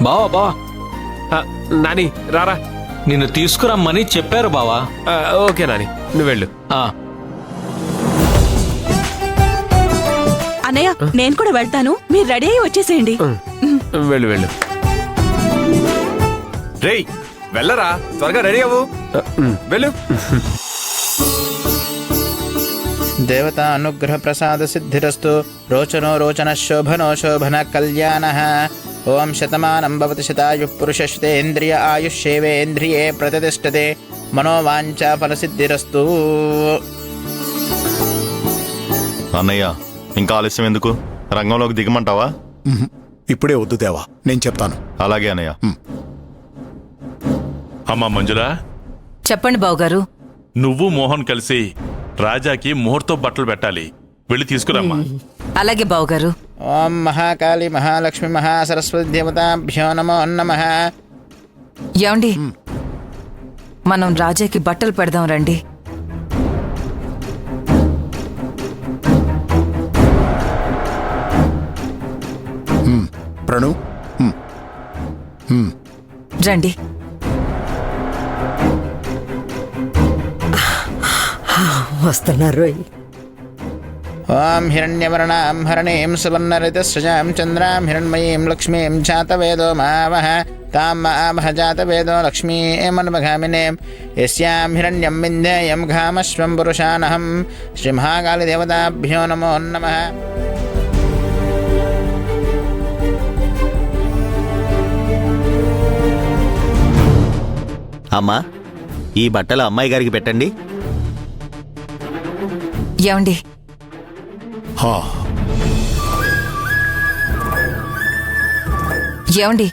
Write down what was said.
బావా బావా, నాని రారా. నిన్ను తీసుకురమ్మని చెప్పారు బావా. ఓకే నాని, నువ్వు వెళ్ళు. అన్నయ్య నేను కూడా వెళ్తాను, మీరు రెడీ అయ్యి వచ్చేసేయండి. వెళ్ళు వెళ్ళు. రేయ్ వెళ్ళరా, త్వరగా రెడీ అవ్వు. వెళ్ళు. దేవతా అనుగ్రహ ప్రసాద సిద్ధిరస్తు. రోచనో రోచన శోభనో శోభన కళ్యాణ. ఓం శతమానం భవతి శతాయు పురుషేంద్రియ ఆయుష్యేవేంద్రియే ప్రతిష్టతే. మనోవాంఛా ఫలసిద్ధిరస్తు. అన్నయ్య ఇంకా ఆలస్యం ఎందుకు, రంగంలోకి దిగమంటావా? ఇప్పుడే వద్దు దేవా, నేను చెప్తాను. అలాగే అన్నయ్య. అమ్మా మంజులా, చెప్పండి బావగారు. నువ్వు మోహన్ కలిసి రాజాకి ముహూర్తం బట్టలు పెట్టాలి, వెళ్ళి తీసుకురమ్మా. అలాగే బావగారు. ఓం మహాకాళి మహాలక్ష్మి మహాసరస్వతి దేవతాభ్యో నమో నమః. ఏమండి, మనం రాజాకి బట్టలు పెడదాం రండి. ప్రణు రండి. వస్తున్నారు. ఓం హిరణ్యవర్ణాం హరణీం సువర్ణరితస్రజాం చంద్రాం హిరణ్మయీం లక్ష్మీం జాతవేదో మావహ. తాం మావహ జాతవేదో లక్ష్మీమన్వగామినేం. యస్యాం హిరణ్యం విందేయం ఘామశ్వం పురుషానహం. శ్రీమహాకాళిదేవతాభ్యో నమో నమః. అమ్మా, ఈ బట్టలు అమ్మాయి గారికి పెట్టండి. ఏమండి, ఏమండి